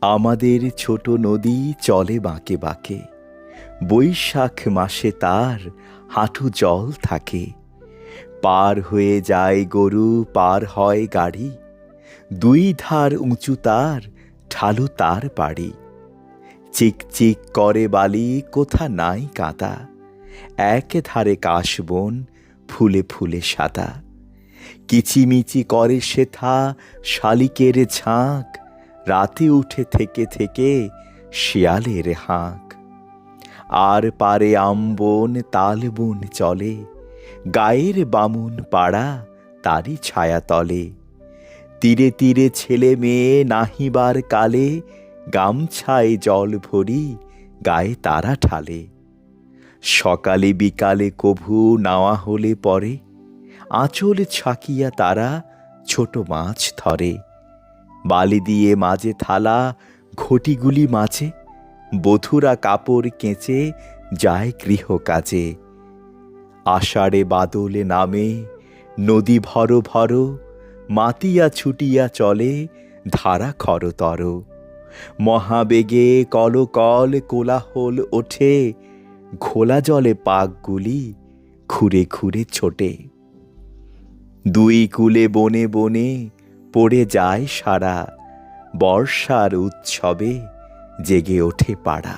আমাদের ছোট নদী চলে বাঁকে বাঁকে, বৈশাখ মাসে তার হাঁটু জল থাকে। পার হয়ে যায় গরু, পার হয় গাড়ি, দুই ধার উঁচু তার, ঢালু তার পাড়ি। চিকচিক করে বালি, কোথা নাই কাদা, এক ধারে কাশবন, ফুলে ফুলে সাদা। কিচিমিচি করে সেথা শালিকের ঝাঁক, রাতে উঠে থেকে থেকে শিয়ালের হাঁক। আর পারে আমবন তালবন চলে, গায়ের বামুন পাড়া তারই ছায়াতলে। তীরে তীরে ছেলে মেয়ে নাহিবার কালে, গামছায় জল ভরি গায়ে তারা ঢালে। সকালে বিকালে কভু নাওয়া হলে পরে, আঁচল ছাকিয়া তারা ছোট মাছ ধরে। বালি দিয়ে মাঝে থালা, ঘটিগুলি মাঝে, বধূরা কাপড় কেচে যায় গৃহকাজে। আষাঢ়ে বাদলে নামে, নদী ভর ভর, মাতিয়া ছুটিয়া চলে ধারা খরতর। মহাবেগে কলকল কোলাহল ওঠে, ঘোলা জলে পাকগুলি খুঁড়ে খুঁড়ে ছোটে। দুই কূলে বনে বনে পড়ে যায় সারা, বর্ষার উৎসবে জেগে ওঠে পাড়া।